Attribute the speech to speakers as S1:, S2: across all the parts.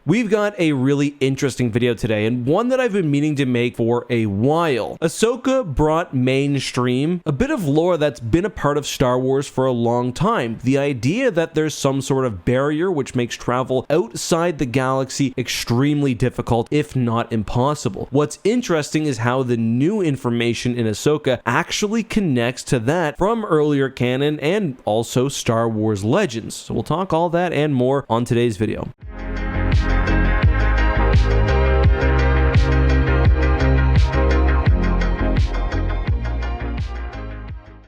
S1: We've got a really interesting video today, and one that I've been meaning to make for a while. Ahsoka brought mainstream a bit of lore that's been a part of Star Wars for a long time. The idea that there's some sort of barrier which makes travel outside the galaxy extremely difficult, if not impossible. What's interesting is how the new information in Ahsoka actually connects to that from earlier canon and also Star Wars Legends. So we'll talk all that and more on today's video.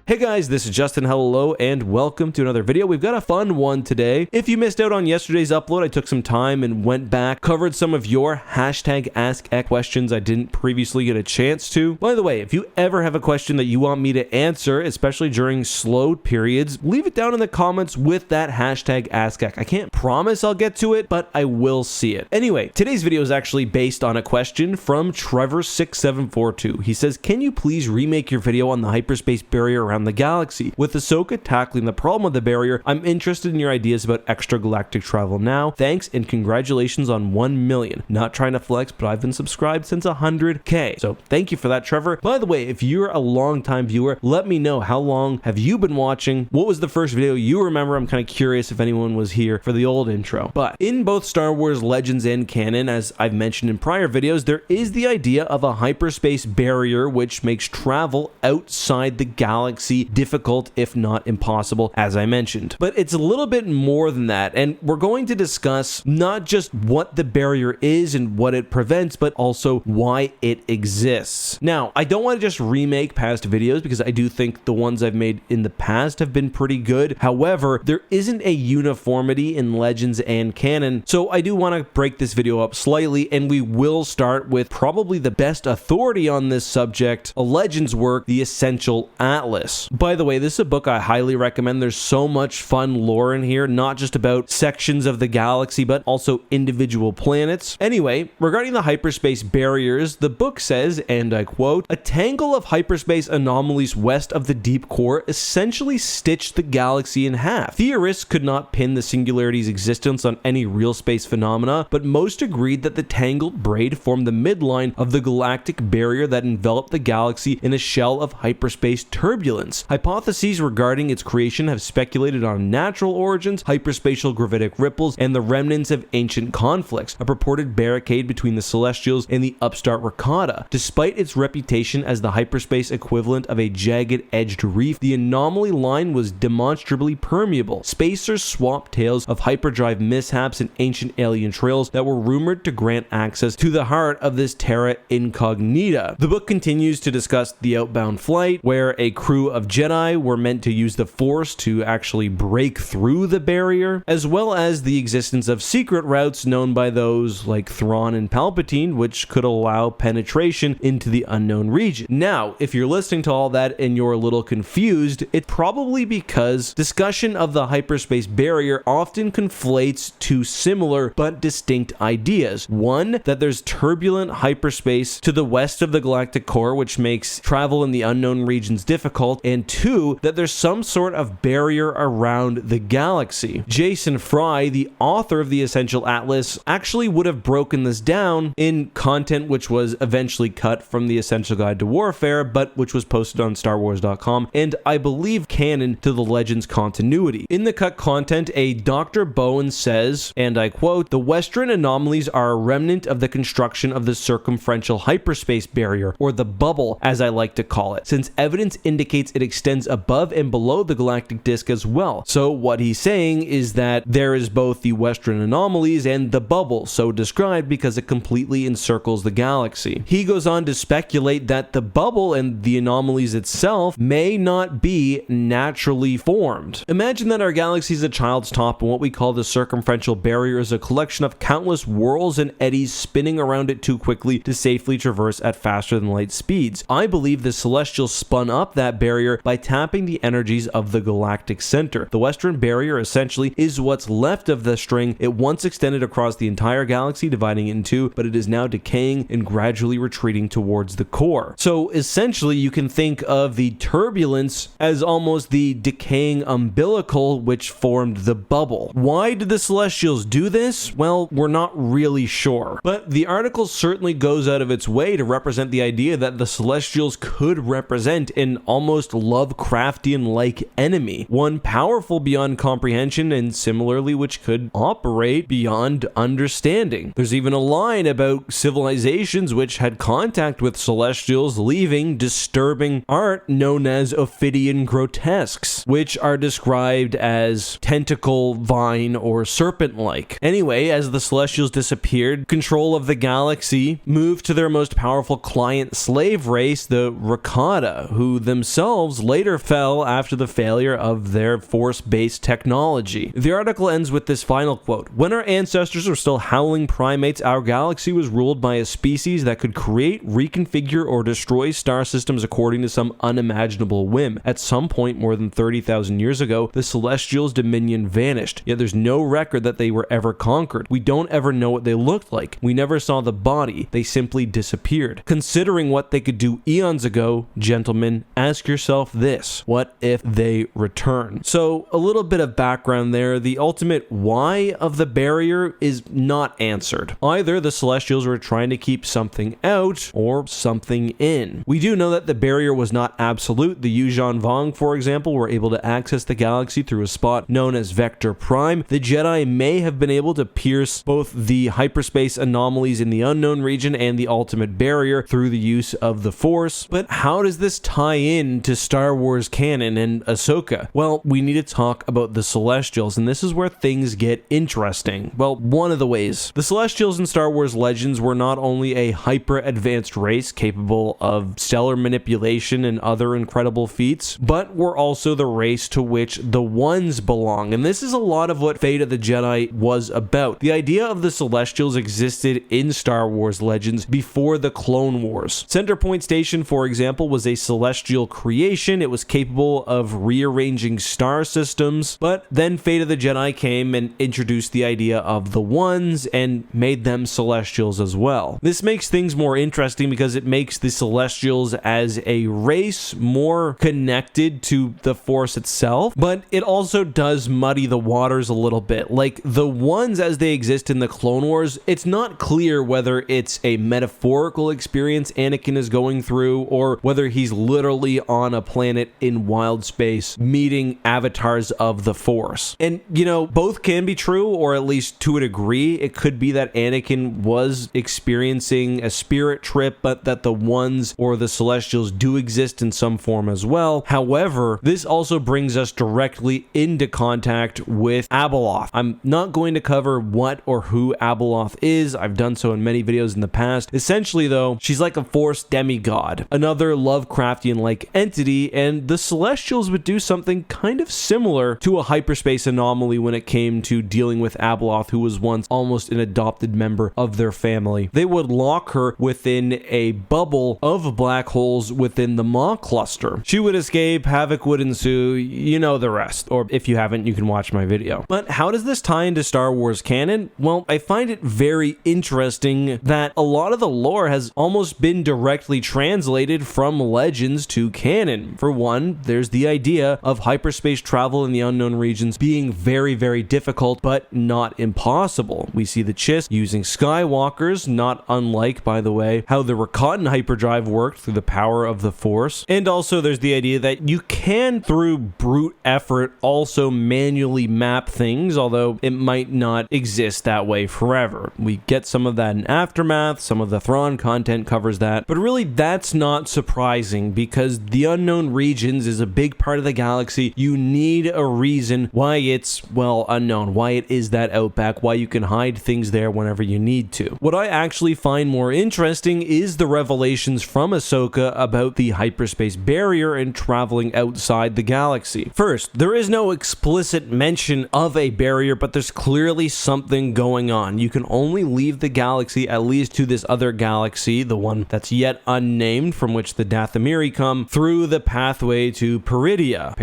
S1: Hey guys, this is Justin. Hello and welcome to another video. We've got a fun one today. If you missed out on yesterday's upload, I took some time and went back, covered some of your #AskX questions I didn't previously get a chance to. By the way, if you ever have a question that you want me to answer, especially during slowed periods, leave it down in the comments with that #AskX. I can't promise I'll get to it, but I will see it. Anyway, today's video is actually based on a question from Trevor6742. He says, can you please remake your video on the hyperspace barrier around the galaxy? With Ahsoka tackling the problem of the barrier, I'm interested in your ideas about extragalactic travel now. Thanks and congratulations on 1 million. Not trying to flex, but I've been subscribed since 100K. So thank you for that, Trevor. By the way, if you're a long-time viewer, let me know how long have you been watching? What was the first video you remember? I'm kind of curious if anyone was here for the old intro. But in both Star Wars Legends and canon, as I've mentioned in prior videos, there is the idea of a hyperspace barrier which makes travel outside the galaxy difficult, if not impossible, as I mentioned. But it's a little bit more than that, and we're going to discuss not just what the barrier is and what it prevents, but also why it exists. Now, I don't want to just remake past videos because I do think the ones I've made in the past have been pretty good. However, there isn't a uniformity in Legends and canon, so I do want to break this video up slightly, and we will start with probably the best authority on this subject, a Legends work, The Essential Atlas. By the way, this is a book I highly recommend. There's so much fun lore in here, not just about sections of the galaxy, but also individual planets. Anyway, regarding the hyperspace barriers, the book says, and I quote, a tangle of hyperspace anomalies west of the deep core essentially stitched the galaxy in half. Theorists could not pin the singularity's existence on any real space phenomena, but most agreed that the tangled braid formed the midline of the galactic barrier that enveloped the galaxy in a shell of hyperspace turbulence. Hypotheses regarding its creation have speculated on natural origins, hyperspatial gravitic ripples, and the remnants of ancient conflicts, a purported barricade between the Celestials and the upstart Rakata. Despite its reputation as the hyperspace equivalent of a jagged-edged reef, the anomaly line was demonstrably permeable. Spacers swapped tales of hyperdrive mishaps and ancient alien trails that were rumored to grant access to the heart of this terra incognita. The book continues to discuss the outbound flight, where a crew of Jedi were meant to use the Force to actually break through the barrier, as well as the existence of secret routes known by those like Thrawn and Palpatine, which could allow penetration into the unknown region. Now, if you're listening to all that and you're a little confused, it's probably because discussion of the hyperspace barrier often conflates two similar but distinct ideas. One, that there's turbulent hyperspace to the west of the galactic core, which makes travel in the unknown regions difficult, and two, that there's some sort of barrier around the galaxy. Jason Fry, the author of The Essential Atlas, actually would have broken this down in content which was eventually cut from The Essential Guide to Warfare, but which was posted on StarWars.com, and I believe canon to the Legends continuity. In the cut content, a Dr. Bowen says, and I quote, the Western anomalies are a remnant of the construction of the circumferential hyperspace barrier, or the bubble as I like to call it, since evidence indicates it extends above and below the galactic disk as well. So what he's saying is that there is both the Western anomalies and the bubble, so described because it completely encircles the galaxy. He goes on to speculate that the bubble and the anomalies itself may not be naturally formed. Imagine that our galaxy is a child's top, and what we call the circumferential barrier is a collection of countless whirls and eddies spinning around it too quickly to safely traverse at faster than light speeds. I believe the Celestials spun up that barrier barrier by tapping the energies of the galactic center. The western barrier essentially is what's left of the string. It once extended across the entire galaxy, dividing it in two, but it is now decaying and gradually retreating towards the core. So essentially, you can think of the turbulence as almost the decaying umbilical which formed the bubble. Why did the Celestials do this? Well, we're not really sure. But the article certainly goes out of its way to represent the idea that the Celestials could represent an almost Lovecraftian-like enemy, one powerful beyond comprehension and similarly which could operate beyond understanding. There's even a line about civilizations which had contact with Celestials leaving disturbing art known as Ophidian grotesques, which are described as tentacle, vine, or serpent-like. Anyway, as the Celestials disappeared, control of the galaxy moved to their most powerful client-slave race, the Rakata, who themselves later fell after the failure of their force-based technology. The article ends with this final quote: "When our ancestors were still howling primates, our galaxy was ruled by a species that could create, reconfigure, or destroy star systems according to some unimaginable whim. At some point more than 30,000 years ago, the Celestials' dominion vanished, yet there's no record that they were ever conquered. We don't ever know what they looked like. We never saw the body. They simply disappeared. Considering what they could do eons ago, gentlemen, ask yourself this: what if they return?" So a little bit of background there. The ultimate why of the barrier is not answered. Either the Celestials were trying to keep something out or something in. We do know that the barrier was not absolute. The Yuuzhan Vong, for example, were able to access the galaxy through a spot known as Vector Prime. The Jedi may have been able to pierce both the hyperspace anomalies in the unknown region and the ultimate barrier through the use of the Force. But how does this tie in to Star Wars canon and Ahsoka? Well, we need to talk about the Celestials, and this is where things get interesting. Well, one of the ways. The Celestials in Star Wars Legends were not only a hyper-advanced race capable of stellar manipulation and other incredible feats, but were also the race to which the Ones belong. And this is a lot of what Fate of the Jedi was about. The idea of the Celestials existed in Star Wars Legends before the Clone Wars. Centerpoint Station, for example, was a celestial creation. It was capable of rearranging star systems, but then Fate of the Jedi came and introduced the idea of the Ones and made them Celestials as well. This makes things more interesting because it makes the Celestials as a race more connected to the Force itself, but it also does muddy the waters a little bit. Like the Ones as they exist in the Clone Wars, it's not clear whether it's a metaphorical experience Anakin is going through or whether he's literally on a planet in wild space meeting avatars of the Force. And you know, both can be true, or at least to a degree. It could be that Anakin was experiencing a spirit trip, but that the Ones or the Celestials do exist in some form as well. However, this also brings us directly into contact with Abeloth. I'm not going to cover what or who Abeloth is. I've done so in many videos in the past. Essentially, though, she's like a Force demigod, another Lovecraftian-like entity, and the Celestials would do something kind of similar to a hyperspace anomaly when it came to dealing with Abeloth, who was once almost an adopted member of their family. They would lock her within a bubble of black holes within the Maw cluster. She would escape, havoc would ensue, you know the rest. Or if you haven't, you can watch my video. But how does this tie into Star Wars canon? Well, I find it very interesting that a lot of the lore has almost been directly translated from Legends to canon. For one, there's the idea of hyperspace travel in the unknown regions being very, very difficult, but not impossible. We see the Chiss using Skywalkers, not unlike, by the way, how the Rakatan hyperdrive worked through the power of the Force. And also there's the idea that you can, through brute effort, also manually map things, although it might not exist that way forever. We get some of that in Aftermath, some of the Thrawn content covers that, but really that's not surprising because the unknown regions is a big part of the galaxy. You need a reason why it's, well, unknown, why it is that outback, why you can hide things there whenever you need to. What I actually find more interesting is the revelations from Ahsoka about the hyperspace barrier and traveling outside the galaxy. First, there is no explicit mention of a barrier, but there's clearly something going on. You can only leave the galaxy, at least to this other galaxy, the one that's yet unnamed, from which the Dathomiri come, through the pathway to Peridia.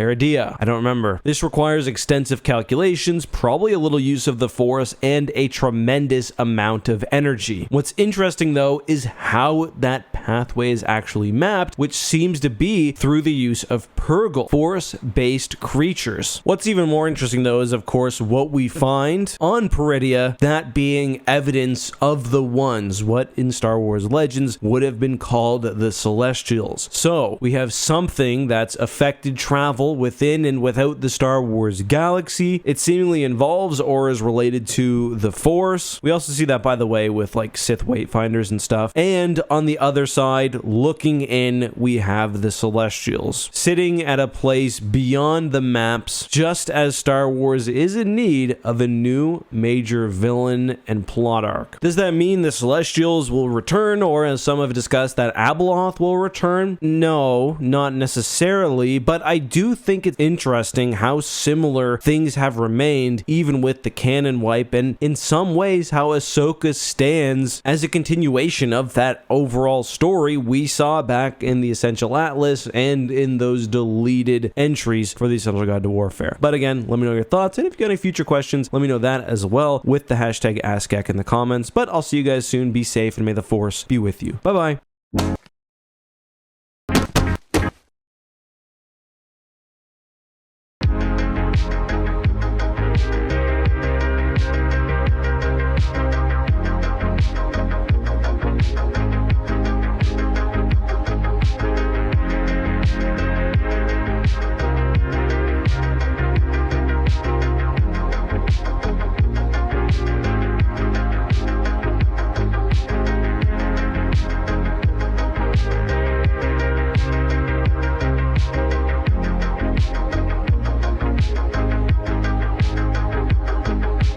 S1: I don't remember. This requires extensive calculations, probably a little use of the Force, and a tremendous amount of energy. What's interesting though is how that pathway is actually mapped, which seems to be through the use of Purrgil, Force-based creatures. What's even more interesting though is of course what we find on Peridia, that being evidence of the Ones, what in Star Wars Legends would have been called the Celestials. So we have something that's affected travel within and without the Star Wars galaxy. It seemingly involves or is related to the Force. We also see that, by the way, with like Sith Wayfinders and stuff. And on the other side, looking in, we have the Celestials sitting at a place beyond the maps, just as Star Wars is in need of a new major villain and plot arc. Does that mean the Celestials will return, or as some have discussed, that Abeloth will return? No, not necessarily, but I do think it's interesting how similar things have remained even with the canon wipe, and in some ways how Ahsoka stands as a continuation of that overall story we saw back in the Essential Atlas and in those deleted entries for the Essential Guide to Warfare. But again, let me know your thoughts, and if you got any future questions, let me know that as well with the hashtag AskEck in the comments. But I'll see you guys soon. Be safe, and may the Force be with you. Bye-bye.